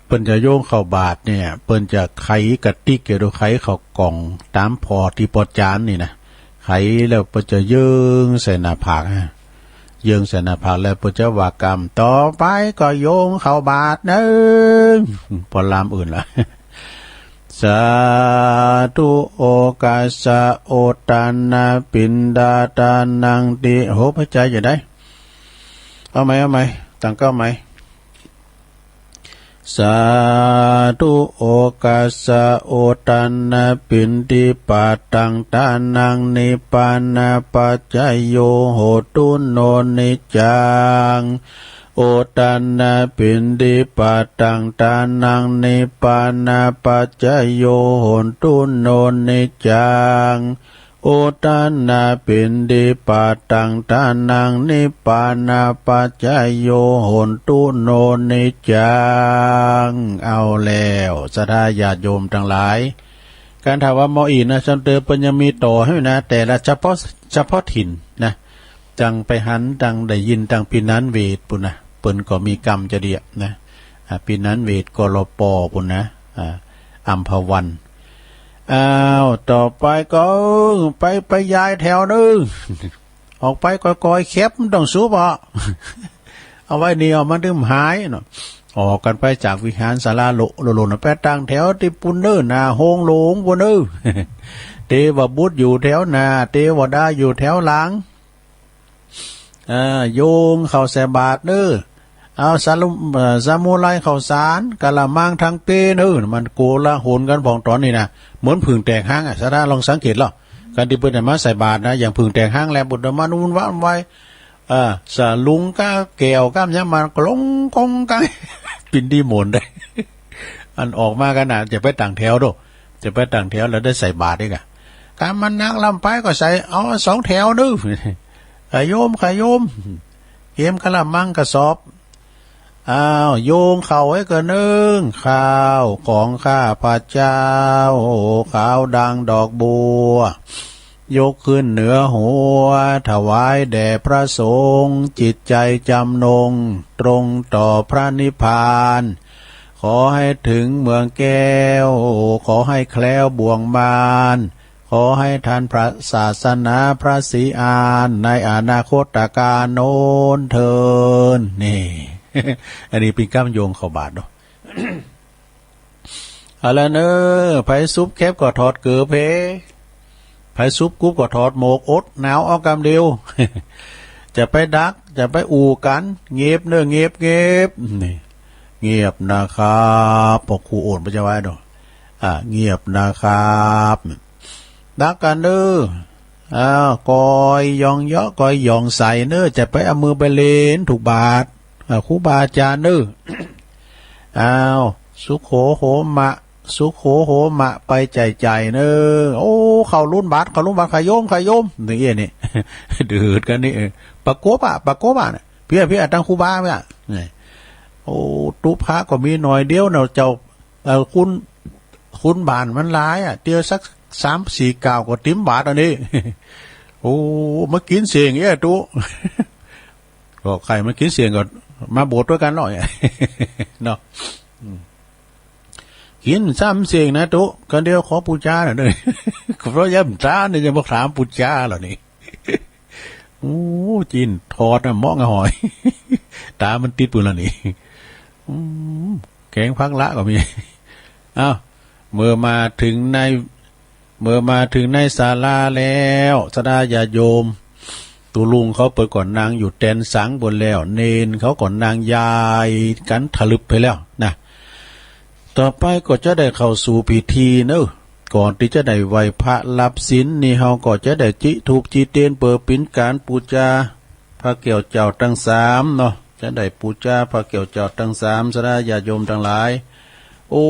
เปิ้นจะโยงเข้าบาทเนี่ยเปิ้นจะไขกระติกเกี่ยวกับไขเข้ากล่องตามพอที่ปอจานนี่นะไขแล้วเปิ้นจะเยิงใส่หน้าผากเยิงใส่หน้าผากแล้วเปิ้นจะว่ากรรมต่อไปก็โยงเข้าบาทนึงปอลามอื่นล่ะสาธุโอกาสะโอตานาปินดาตานังติโหพระใจจะได้เอาไหมตั้งก็ไหมสาธุโอกาสะโอตันนาปินติปาตังตานังนิปานาปัจจโยโหตุโนนิจังโอตันนาปินติปาตังตานังนิปานาปัจจโยโหตุโนนิจังโอตันนาปินติปาตังตานังนิปานาปัจจโยโหตุโนนิจังเอาแล้วศรัทธาญาติโยมทั้งหลายการถามว่าหมออีนะจำเตอปัญญมีต่อให้นะแต่ละเฉพาะถิ่นนะจังไปหันดังได้ยินดังปีนั้นเวทปุ่นนะเปิ้นก็มีกรรมจะเดียนะปีนั้นเวทกรปปุ่นนะอัมพวันต่อไปก็ไปย้ายแถวนึงออกไปก้อยๆแคบมันต้องสูบเอาไว้นี่เอามันดื่มหายเนาะออกกันไปจากวิหารศาลาโลนไปตั้งแถวที่ปุ่นเนอนาโฮงหลงปุ่นเนอเทวบุตรอยู่แถวหน้าเทวดาอยู่แถวหลังโยงเข้าแสบาทเนอเอาสามุไรเข้าสารกะละมังทางเต้เนอมันโกละโหนกันผ่องตอนนี่นะเหมือนผึ่งแตกห้างสาราลองสังเกตหรอการที่เปิ้นมาใส่บาทนะอย่างผึ่งแตกห้างแล้วบุตรมานูนว่าไว้สาลุงก้าแก้วก้ามยามากลงกงกังปินดีหมนได้อันออกมากันน่ะจะไปต่างแถวโด จะไปตั้งแถวแล้วได้ใส่บาตรอีกอะการมันนักลำไปก็ใส่เอา2 แถวดื้อขยมเกมกะละมังกระสอบโยงเข่าไว้ก็นึ่งข้าวของข้าพระเจ้าข้าวดังดอกบัวยกขึ้นเหนือหัวถวายแด่พระสงฆ์จิตใจจำนงตรงต่อพระนิพพานขอให้ถึงเมืองแก้วขอให้แคล้วบ่วงมารขอให้ท่านพระศาสนาพระศรีอานในอนาคตการโน้นเทินนี่ อันนี้เป็นก้ามโยงเข้าบาทเนาะ อะไรเนอะไผซุปแคบก็ถอดเกือเพไผซุปกุ๊บก็ถอดหมกอดหนาวเอากำเดียว จะไปดักจะไปอู่กันเงียบเนอะเงียบนี่เงียบนะครับพอครูโอนไปจะไว้เนาะเงียบนะครับดักกันเนอะกอยยองเยาะกอยยองใส่เนอะจะไปเอามือไปเลนถูกบาทครูบาอาจารย์เนอะสุโขโหมะไปใจเนอะโอ้เข้ารุ่นบาทขยมนี่นี่ ดืดกันนี่ปะโกบะเนี่ยพี่ตั้งครูบาเนี่ยโอ้ตุพระก็มีหน่อยเดียวเนาะเจ้าคุณบานมันหลายเดียวสัก3-4 ก้าวก็ติ้มบาทอันนี้ โอ้มากินเสียงตุ ก็ใครมากินเสียงก็มาโบสถ์ด้วยกันหน่อย เนาะกิน3 เสียงนะตุกันเดียวขอปูจาหน่อย เพราะย่ำจ้าเนี่ยจะมาถามปูจาเหรอนี่ โอ้จินทอดมองหอย ตามันติดปืนแล้วนี่แกงพักละก็มีเมื่อมาถึงในศาลาแล้วสดาญาโยมตูลุงเขาเปิดก่อนนางอยู่แตนสังบนแล้วเนนเขาก่อนนางยายกันถลึบไปแล้วนะต่อไปก็จะได้เข้าสู่พิธีเนอะก่อนที่จะได้ไหวพระรับศีลนี่เฮาก็จะได้จิถูกจีเตียนเปิดปิ่นการปูจาพระเกี่ยวเจ้าทั้ง3เนาะจะได้ปูจาพระเกี่ยวเจ้าทั้ง3สดาญาโยมทั้งหลายโอ้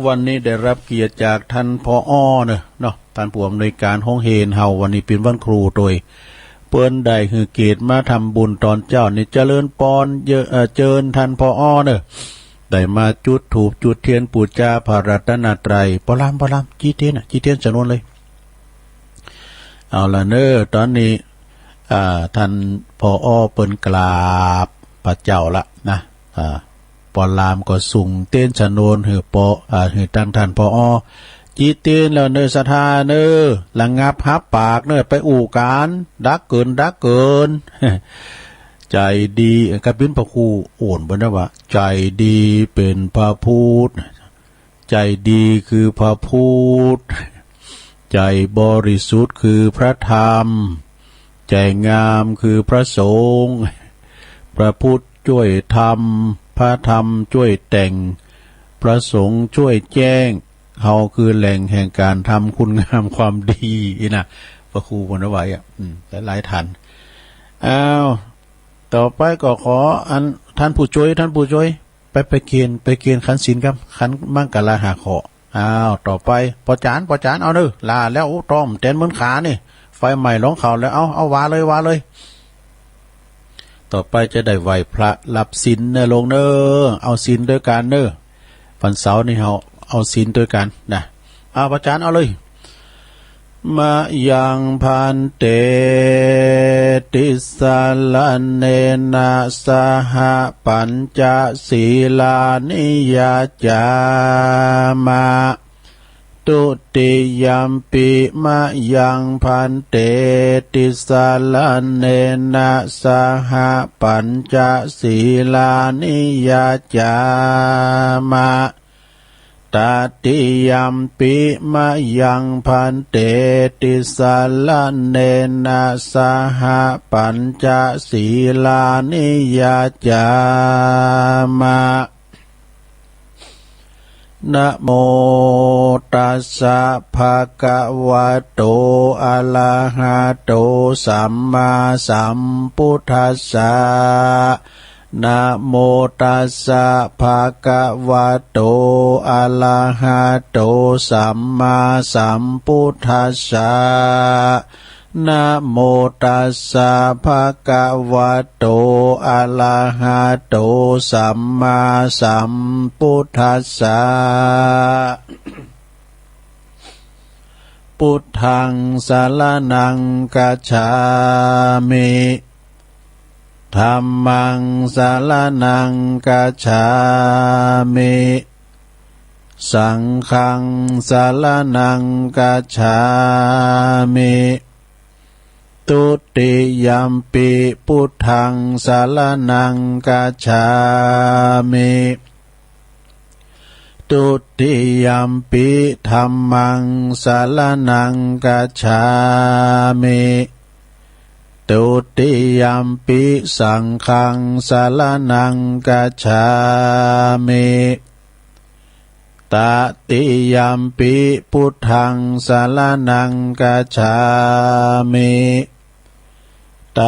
วันนี้ได้รับเกียรติจากท่านผอ.เนาะท่านผู้อำนวยการห้องเฮนเฮาวันนี้เป็นวันครูโดยเปิ้นได้คือเกียรติมาทำบุญตอนเจ้านี่เจริญปอนเจิญท่านผอ.ได้มาจุดธูปจุดเทียนปูจาพระรัตนตรัยปลามจีเทียนจำนวนเลยเอาละเนอตอนนี้ท่านผอ.เปิ้นกราบพระเจ้าละนะปอลามก็สุ่งเต้นชนวนหือหือท่านผอ.จีเตียนแล้วเนอศรัทธาเนอระงับหับปากเนอไปอู่การดักเกิน ใจดีกับเป็นพระครูโอนบ่นะว่าใจดีเป็นพระพุทธใจดีคือพระพุทธใจบริสุทธิ์คือพระธรรมใจงามคือพระสงฆ์พระพุทธช่วยทำพระธรรมช่วยแต่งพระสงฆ์ช่วยแจ้งเฮาคือแหล่งแห่งการทำคุณงามความดีนะพระครูบ่นะไว้หลายท่านต่อไปก็ขออันท่านผู้ช่วยไปเกณฑ์ขันศีลครับขันมั่งกะลาหาขอต่อไปปอจานเอาเนอลาแล้วต้อมเต้นเหมือนขานี่ไฟใหม่ร้องเขาแล้วเอาวาเลยต่อไปจะได้ไหวพระรับศีลเนอลงเนอเอาศีลด้วยกันเนอวันเสาร์นี่เอาศีลด้วยกันนะปอจานเอาเลยมายังพันเตติสาลเนนะสหปัญจศีลานิยาจามาตุติยัมปิมายังพันเตติสาลเนนะสหปัญจศีลานิยาจามาตติยัมปิมายังพันเตติสาลเนนะสหปัญจศีลานิยาจามานะโมตัสสะภะคะวะโตอะระหะโตสัมมาสัมพุทธัสสะ นะโมตัสสะภะคะวะโตอะระหะโตสัมมาสัมพุทธัสสะนะโมตัสสะภะคะวะโตอะระหะโตสัมมาสัมพุทธัสสะพุทธังสรณังคัจฉามิธัมมังสรณังคัจฉามิสังฆังสรณังคัจฉามิตุติยัมปิพุทธังสรณังคัจฉามิตุติยัมปิธัมมังสรณังคัจฉามิตุติยัมปิสังฆังสรณังคัจฉามิตติยัมปิพุทธังสรณังคัจฉามิต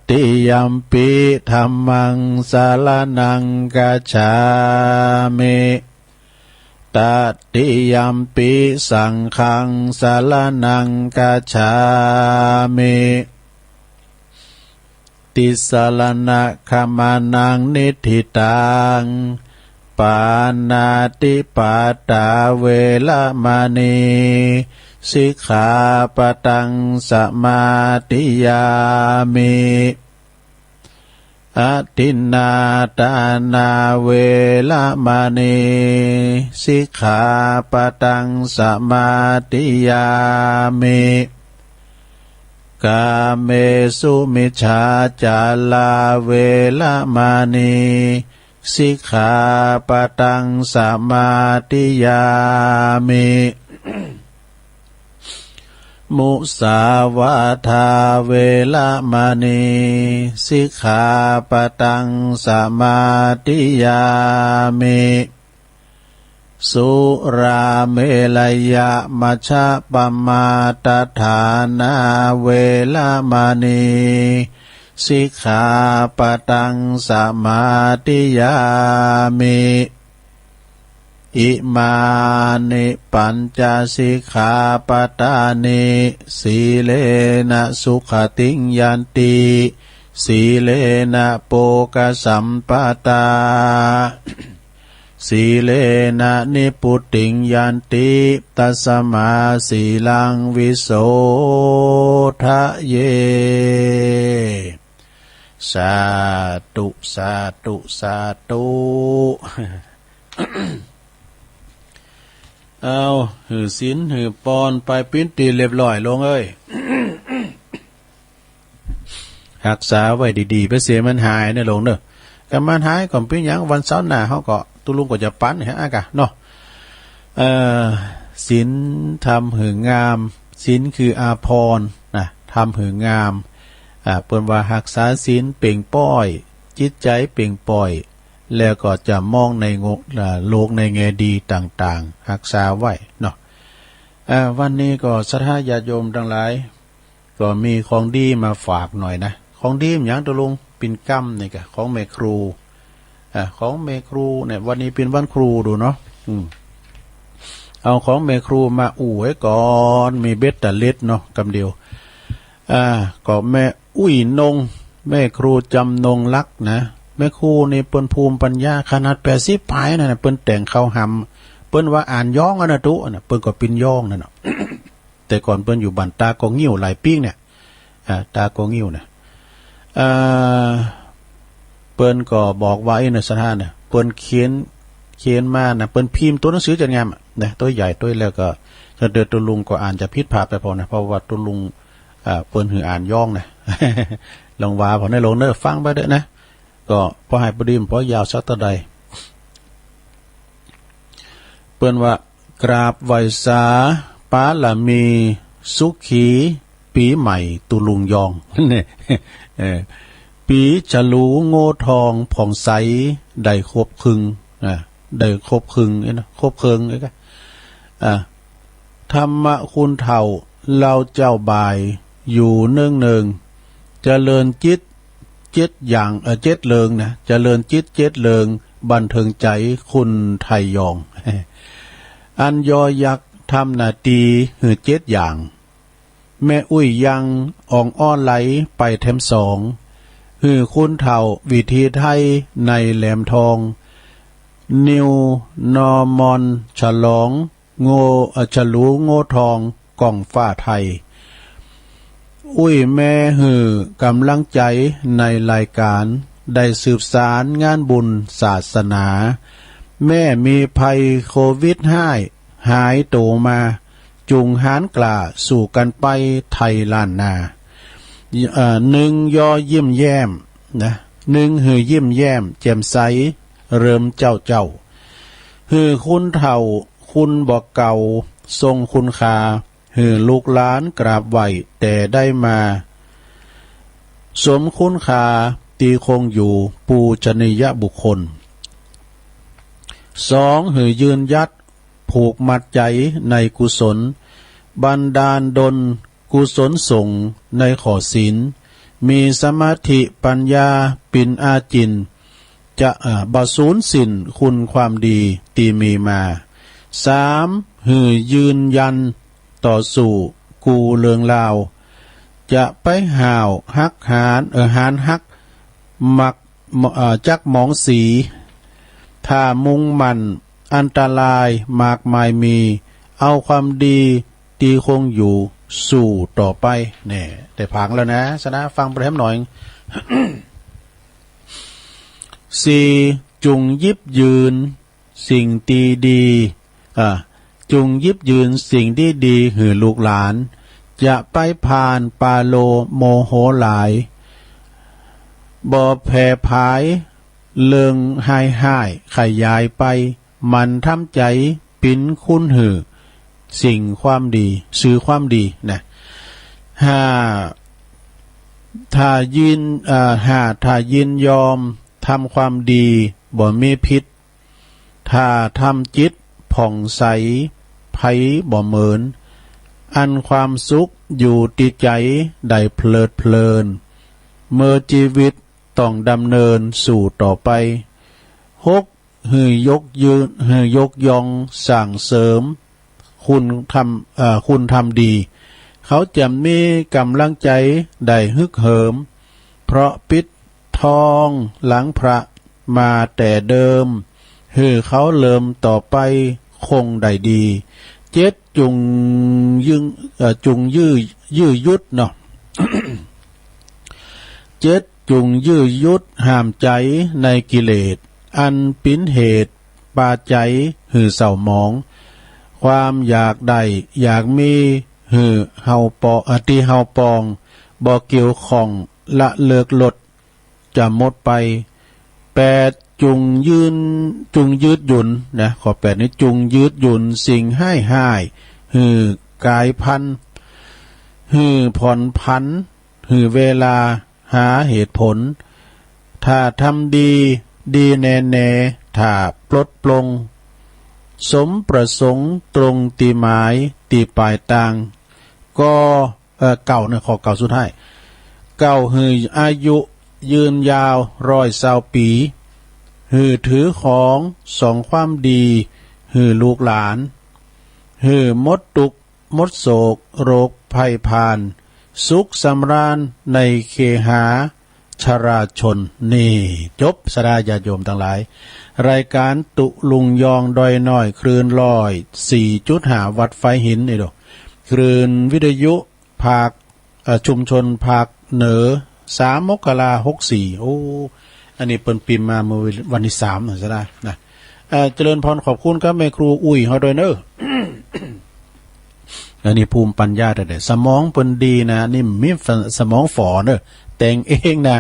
ติยัมปิธัมมังสรณังคัจฉามิตติยัมปิสังฆังสรณังคัจฉามิติสรณะขมานังนิธิตังปานาติปาตาเวละมณีสิกขาปะทังสมาธิยามิอทินนาทานาเวละมณีสิกขาปะทังสมาธิยามิกาเมสุมิจฉาจาลาเวละมณีสิกขาปะทังสมาธิยามิมุสาวาทาเวละมณีสิกขาปะทังสมาธิยามิสุราเมลยะมัชฌะปมาตฐานาเวละมณีสิกขาปะทังสมาธิยามิอิมานิปัญจสิกขาปทานิสีเลนะสุขติงยันติสีเลนะโภคสัมปตาสีเลนะนิพุตติงยันติตัสสมาสีลังวิโสทะเยสาธุสาธุสาธุเอาหือศีลหือปอนไปปิ้นตีเรียบร้อยลงเอ้ย รักษาไว้ดีๆไปเสียมันหายนะลงเนอะกันมันหายก่อนปิ้นยังวันเสาร์หน้าเขาก็ตุลุงก็จะปั้นฮะอากะเนาะศีลทำหืองามศีลคืออาภรณ์นะทำหืองามเปิ้นว่ารักษาศีลเปล่งป้อยจิตใจเปล่งปล่อยแล้วก็จะมองในโลกในแง่ดีต่างๆรักษาไว้เนาะวันนี้ก็ศรัทธาญาติโยมทั้งหลายก็มีของดีมาฝากหน่อยนะของดีอย่างตะลุงปิ่นกั้มนี่ก็ของแม่ครูของแม่ครูเนี่ยวันนี้เป็นวันครูดูเนาะเอาของแม่ครูมาอู่ไว้ก่อนมีเบ็ดแต่เล็ดเนาะกำเดียวก็แม่อุ้ยนงแม่ครูจำนงลักนะแม่ครูนี่เปิ้นภูมิปัญญาขนาด80ปลายนั่นน่ะเปิ้นแต่งเข้าหำเปิ้นว่าอ่านย่องอ่ะนะตุน่ะเปิ้นก็ปิ้นย่องนั่นเนาะ แต่ก่อนเปิ้นอยู่บ้านตากองงิ้วหลายปีเนี่ยตากองงิ้วเนี่ยเปิ้นก็บอกว่าไอ้น่ะสถานน่ะเปิ้นเขียนมาน่ะเปิ้นพิมพ์ตัวหนังสือจัดงามนะตัวใหญ่ตัวแล้วก็ถ้าเดินตัวลุงก็อ่านจะผิดพลาดไปพอนะเพราะว่าตัวลุงเปิ้นหืออ่านย่องนะ ลองว่าพอในลงเด้อฟังไปเด้อนะก็พอให้ประดิมพอยาวสักตะใดเปิ้นว่ากราบไหว้สาปาละมีสุขีปีใหม่ตุลุงยองเนี่ยปีฉลูโง่ทองผ่องใสได้ครบครึ่งได้ครบครึ่งนะครบครึ่งไอ้ก็ธรรมคุณเฒ่าเราเจ้าบายอยู่เนื่องเจริญจิต เจ็ดอย่างเจ็ดเลิงนะเจริญจิตเจ็ดเลิงบันเทิงใจคุณไทยยอง อันยอยักษ์ทำนาตีหือเจ็ดอย่างแม่อุ้ยยังอ่องอ้อนไหลไปแถมสองหือคุณเท่าวิธีไทยในแหลมทองนิวนอร์มอนฉลองโงฉลูโง่ทองกล่องฟ้าไทยอุ้ยแม่หือกำลังใจในรายการได้สืบสารงานบุญศาสนาแม่มีภัยโควิดหายโตมาจุงหานกล้าสู่กันไปไทยล้านนาหนึ่งยอยิ้มแย้มนะหนึ่งหือยิ้มแย้มแจ่มใสเริ่มเจ้าหือคุณเท่าคุณบอกเก่าทรงคุณคาหือลูกหลานกราบไหวแต่ได้มาสมคุณคาตีคงอยู่ปูชนียบุคคลสองหือยืนยัดผูกมัดใจในกุศลบันดาลดลกุศลส่งในขอศีลมีสมาธิปัญญาปินอาจินจะบาสูญสิ้นคุณความดีตีมีมาสามหือยืนยันต่อสู่กูเลืองลาวจะไปห่าวฮักหานหานฮักมักจักหมองสีถ้ามุ่งมันอันตรายมากมายมีเอาความดีตีคงอยู่สู่ต่อไปเนี่ยแต่พังแล้วนะสนะฟังไปให้หน่อย สี่จุงยิบยืนสิ่งตีดีจุงยิบยืนสิ่งที่ดีหือลูกหลานจะไปผ่านปาโลโมโหหลายบ่แผ่พายเลิงหายขยายไปมันทำใจปิ้นคุ้นหือสิ่งความดีซื้อความดีนะถ้ายินยอมทำความดีบ่มีพิษถ้าทำจิตผ่องใสไผบ่เหมินอันความสุขอยู่ติดใจได้เพลินเมื่อชีวิตต้องดำเนินสู่ต่อไปหกหือยกยองสั่งเสริมคุณทำดีเขาจะมีกำลังใจได้ฮึกเหิมเพราะปิดทองหลังพระมาแต่เดิมหือเขาเริ่มต่อไปคงได้ดีเจ็ดจุงยื้อยุดเนาะ เจ็ดจุงยื้อยุดห้ามใจในกิเลสอันปิ้นเหตุปาใจหือเศร้าหมองความอยากได้อยากมีหือเฮาปอที่เฮาปองบ่เกี่ยวของละเลิกลดจะหมดไปแปดจุงยืดหยุ่นนะขอแปดนี้จุงยืดหยุ่นสิ่งให้หือกายพันหือผ่อนพันหือเวลาหาเหตุผลถ้าทำดีแน่ถ้าปลดปลงสมประสงค์ตรงตีหมายตีปลายต่างก็เก่าเนี่ยขอเก่าสุดท้ายเก่าหืออายุยืนยาว120 ปีหือถือของสองความดีหือลูกหลานหือมดตุกมดโศกโรคภัยพานสุขสำราญในเคหาชราชนนี่จบสดาญาโยมทั้งหลายรายการตุลุงยองดอยน้อยคลื่น104.5 วัดไฟหินนี่ดอกคลื่นวิทยุภาคชุมชนภาคเหนือ3 มกราคม 64โอ้อันนี้เปิ้นพิมพ์มาเมื่อวันที่3นะซะนะเจริญพรขอบคุณครับแม่ครูอุ้ยเฮาด้วยเด้อ อันนี้ภูมิปัญญาแต่สมองเปิ้นดีนะนี่มีสมองฝ่อเด้อแต่งเองนะ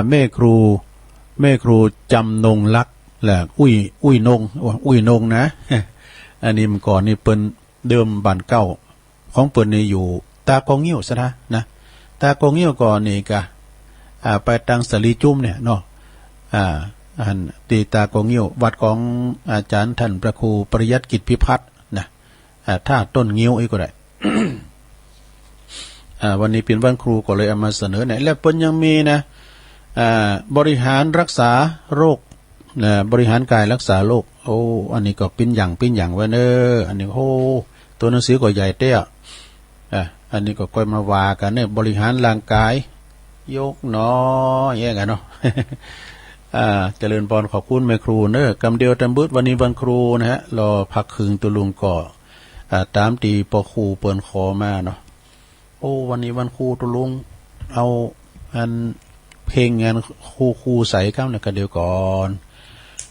แม่ครูจำนงลักแหละอุ้ยนงนะ อันนี้มันก่อนนี่เปิ้นเดิมบ้านเก่าของเปิ้นนี่อยู่ตากองงิ้วซะนะตากองงิ้วก่อนนี่กะไปทางสลีจุ้มเนี่ยเนาะอันตีตากองงิ้ววัดของอาจารย์ท่านพระครูปริยัติกิจพิพัฒน์นะถ้าต้นงิ้วอีกก็ได้ วันนี้เป็นวันครูก็เลยเอามาเสนอเนี่ยและเปิ้นยังมีนะ บริหารรักษาโรคบริหารกายรักษาโรคโอ้อันนี้ก็ปิ้นอย่างไว้เนออันนี้โอ้ตัวหนังสือก็ใหญ่เตี้ยอันนี้ก็ค่อยมาว่ากันเนี่ยบริหารร่างกายยกหนอแย่กันเนาะ เจริญพรขอบคุณแม่ครูเนอะกำเดียวตำบึดวันนี้วันครูนะฮะรอพักคืนตุลุงก่อตามตีปอครูเปิ่นขอมาเนาะโอ้วันนี้วันครูตุลุงเอาอันเพลงงานครูใส่ก้ามเนี่ยกันเดียวก่อน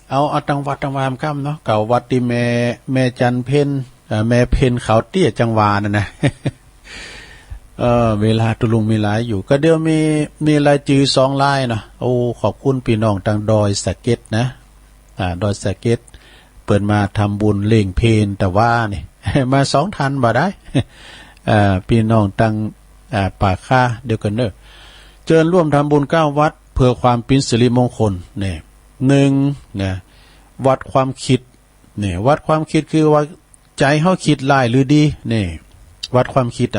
เอาตังวัดตังวามก้ามเนาะเก่าวัดที่แม่จันเพ็ญแม่เพ็ญเขาเตี้ยจังหวานะ เวลาตุลุงมีหลายอยู่ก็เดี๋ยวมีรายจือ2ลายเนาะโอ้ขอบคุณพี่น้องทางดอยสะเก็ดนะดอยสะเก็ดเปิดมาทำบุญเล่งเพลแต่ว่านี่ มา2 ทันบ่ได้ พี่น้องทางป่าค่าเดียวกันเนอะเชิญร่วมทำบุญ9 วัดเพื่อความเป็นสิริมงคลเนี่ย1เนี่ยวัดความคิดเนี่ยวัดความคิดคือว่าใจเฮาคิดร้ายหรือดีเนี่ยวัดความคิด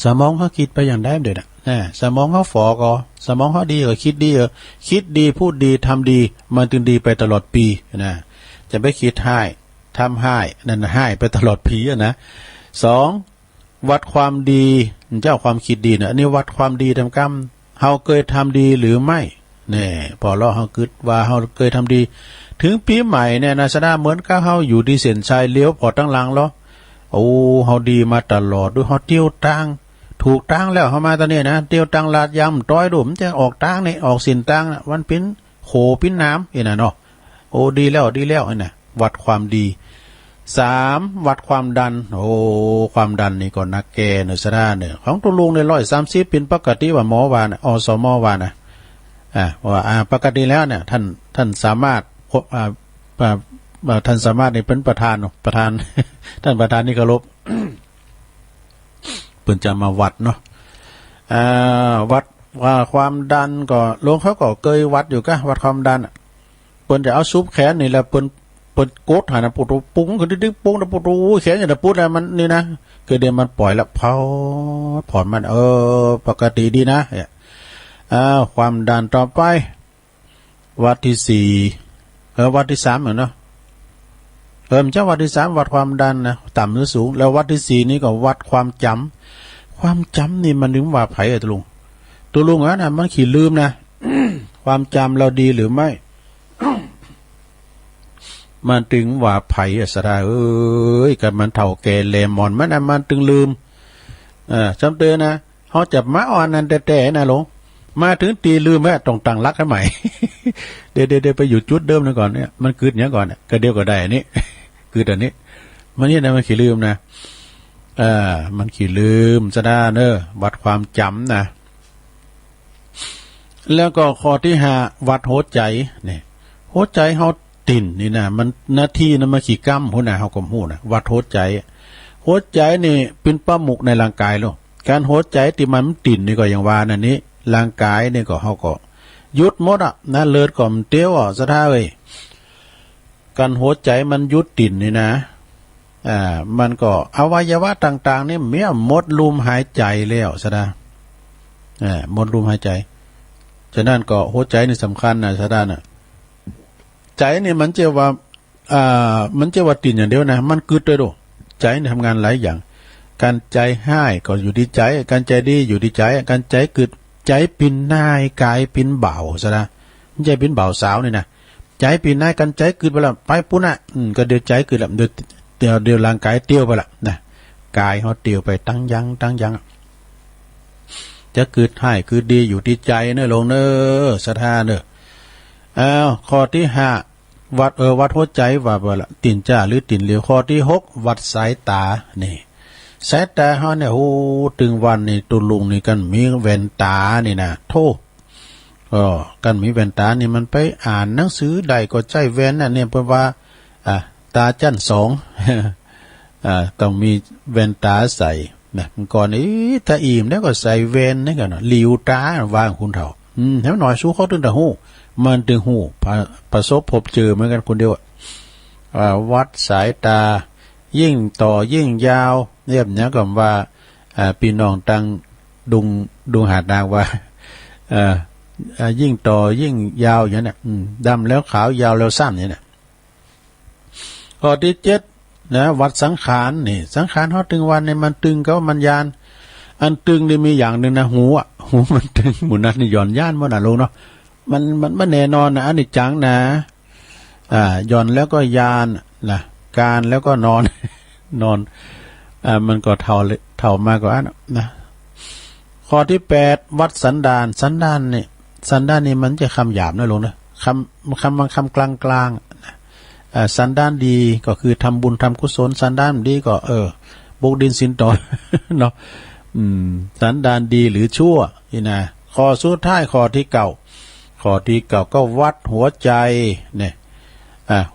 สมองเขาคิดไปอย่างได้เด็ดสมองเขาฝ่อก็สมองเขาดีก็คิดดีคิดดีพูดดีทำดีมันถึงดีไปตลอดปีนะจะไม่คิดให้ทำให้นั่นให้ไปตลอดปีนะ2วัดความดีเจ้าความคิดดีนะอันนี้วัดความดีทำกรรมเฮาเคยทำดีหรือไม่เนี่ยพอเราเฮาคิดว่าเฮาเคยทำดีถึงปีใหม่เนี่ยนะสดาเหมือนกับเฮาอยู่ที่เส้นชัยเลี้ยวพอตั้งหลังแล้วโอ้เฮาดีมาตลอดด้วยเฮาเที่ยวตังถูกตังแล้วเฮามาตอนนี้นะเที่ยวตังลาดยำต้อยดุมจะออกตังนี่ออกสินตังนะวันปิ้นโขปิ้นน้ำนี่นะเนาะโอ้ดีแล้วนี่นะวัดความดี3วัดความดันโอ้ความดันนี่ก็นักแกเนอะสดาเนอะของตัวลุงใน130เป็นปกติว่าหมอว่านะอสมว่านะว่าปกติแล้วเนี่ยท่านสามารถท่านสามารถในเป็นประธานท่านประธานนี่เคารพ เพิ่นจะมาวัดเนาะวัดว่าความดันก็หลวงเขาก็เคยวัดอยู่ก็วัดความดันเพิ่นจะเอาซุปแขนนี่แหละเพิ่นกดหานะปุดปุ้งคือดึกปุ้งนะปุดแขนอย่างนะปุดอะไรมันนี่นะคือเดี๋ยวมันปล่อยแล้วผ่อนมันปกติดีนะความดันต่อไปวัดที่4วัดที่3เหมือนเนาะมันจะวัดที่3วัดความดันนะต่ำหรือสูงแล้ววัดที่4นี่ก็วัดความจำนี่มันถึงว่าไผตัวลุงนะมันขี้ลืมนะ ความจำเราดีหรือไม่ มันถึงว่าไผสดากับมันเท่าแก่เลมอนมันถึงลืมจำเตือนนะเขาจับมาอ่อนนั่นแต่นะหลงมาถึงตีลืมแม่ต้องตั้งรักให้ใหม่ เดี๋ยวไปอยู่จุดเดิมนะก่อนเนี่ยมันคืดอย่างก่อนก็เดียวก็ได้อันนี้ คืออันนี้มันนี่นะมันขี้ลืมนะมันขี้ลืมจะได้เนอะวัดความจำนะแล้วก็ข้อที่5วัดหัวใจเนี่ยหัวใจเฮาติ่นนี่นะมันหน้าที่นะมาขี้กั้มหัวหน้าเฮาก็หู้นะวัดหัวใจนี่เป็นประมุขในร่างกายลูกการหัวใจที่มันติ่นนี่ก็อย่างว่านั่นนี้ร่างกายนี่ก็เฮาก็หยุดหมดนะเลิศก็มันเตี้ยวซะท่าเอ้ยการหัวใจมันหยุดติ่นนี่นะมันก็อวัยวะต่างๆนี่เมียหมดลมหายใจแล้วซะนะหมดลมหายใจฉะนั้นก็หัวใจนี่สำคัญนะซะด้านน่ะใจนี่มันจะว่าติ่นอย่างเดียวนะมันกึดด้วยดูใจนี่ทำงานหลายอย่างการใจให้ก็อยู่ที่ใจการใจดีอยู่ที่ใจการใจกึดใจปินนายกายปินเบาซะนะใจปินเบาสาวนี่นะใจปินนายกันใจกึดไปละไปปุ๊นะก็เดี๋ยวใจกึดละเดี๋ยวร่างกายเตี้ยวไปละนะกายเขาเตี้ยวไปตั้งยังจะกึดให้คือดีอยู่ที่ใจเนอะลงเนอะสถานเนอะข้อที่5วัดหัวใจว่าบ่ละติ่นจ้าหรือติ่นเหลียวข้อที่6วัดสายตานี่สายตาเฮาเนี่ยโอ้ถึงวันนี่ตุลุงนี่กันมีแว่นตานี่นะโทกันมีแว่นตานี่มันไปอ่านหนังสือใดก็ใจแว่นน่ะเนี่ยเพราะว่าตาจั่น2ต้องมีแว่นตาใส่นะก่อนนี้ถ้าอิ่มแล้วก็ใส่แว่นนี่กันเนาะหลิวตาวางคุณเฒ่าให้หน่อยสู้เขาถึงแต่ฮู้มันถึงหูประสบพบเจอเหมือนกันคนเดียววัดสายตายิ่งต่อยิ่งยาวเรียบเนี้ยก็ว่าพี่น้องตั้งดุงหาดนางว่า ยิ่งต่อยิ่งยาวอย่างนี้ดำแล้วขาวยาวแล้วสั้นอย่างนี้ข้อที่เจ็ดนะวัดสังขารนี่สังขารเขาตึงวันเนี่ยมันตึงก็มันยานอันตึงนี่มีอย่างหนึ่งนะหูมันตึงหมุนนั่นนี่หย่อนย่านมันน่ะลงเนาะมันแน่นอนนะอันนี้จังนะหย่อนแล้วก็ยานนะการแล้วก็นอน นอนมันก็เท่ามากกว่านะข้อที่แปดวัดสันดานนี่มันจะคำหยาบนะลงนะคำกลางสันดานดีก็คือทำบุญทำกุศลสันดานดีก็บุกดินสินต่อ เนาะสันดานดีหรือชั่วนี่นะข้อสุดท้ายข้อที่เก้าก็วัดหัวใจเนี่ย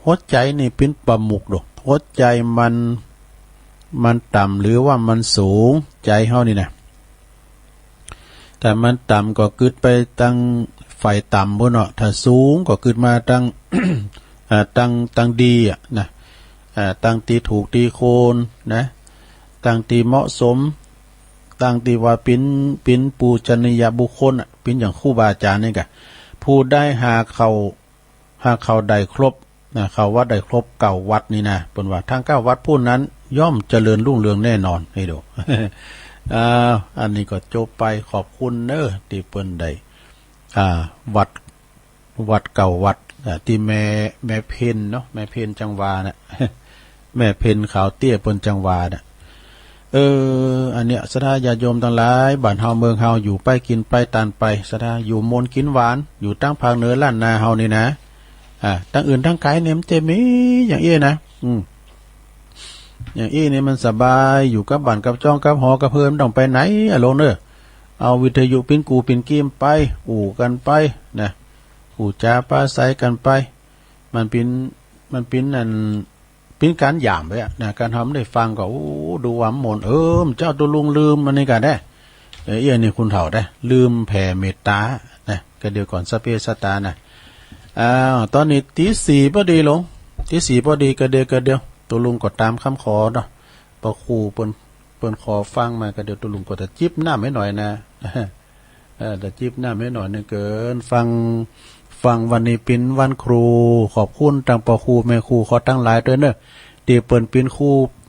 หัวใจนี่เป็นประมุขดอกหัวใจมันต่ำหรือว่ามันสูงใจเฮานี่นะแต่มันต่ำก็กึดไปตั้งไฟต่ำบ่เนาะถ้าสูงก็กึดมาตั้ง ตั้งดีนะตั้งตีถูกตีโคนนะตั้งตีเหมาะสมตั้งตีว่าเป็นปูชนียบุคคลเป็นอย่างครูบาอาจารย์นี่กะผู้ได้หาเขาได้ครบนะเขาวัดได้ครบเก้าวัดนี่นะเป็นว่าทั้งเก้าวัดผู้นั้นย่อมเจริญรุ่งเรืองแน่นอนให้ดู อันนี้ก็จบไปขอบคุณเนอะที่เปิ้นได้วัดเก่าวัดที่แม่เพ็ญเนาะแม่เพ็ญจังหวานะ แม่เพ็ญขาวเตี้ยเปิ้นจังหวานะอันเนี้ยศรัทธาญาติโยมทั้งหลายบ้านเฮาเมืองเฮาอยู่ไปกินไปตานไปศรัทธาอยู่มนกินหวานอยู่ตั้งภาคเหนือล้านนาเฮานี่นะตั้งอื่นทั้งไกลเนี่ยมันจะมีอย่างอี้นะอย่างอี้นี่มันสบายอยู่กับบ้านกับจ้องกับหอกับเพิ่มต้องไปไหนอะลงเด้อเอาวิทยุปิ้นกูปิ้นกีมไปอู่กันไปนะอู่จาป้าใสกันไปมันเป็นนั่นเป็นการหยามไปนะการทำได้ฟังก็ดูหวานหมนเจ้าตัวลุงลืมมันนี่กันได้นี่คุณเฒ่าได้ลืมแผ่เมตตานะก็เดี๋ยวก่อนสเปสตานะตอนนี้ตีสี่พอดีลงตีสี่พอดีก็เดียวตัวลุงก็ตามคำขอเนาะพอครูเปิ้นขอฟังมาก็เดี๋ยวตัวลุงก็จะจิบหน้าไม่หน่อยนะแต่จิบหน้าไม่หน่อยนึงเกินฟังวันนี้เป็นวันครูขอบคุณทางปอครูแม่ครูขอตั้งหลายด้วยเนอะเดี๋ยวเปิ้นเป็นครู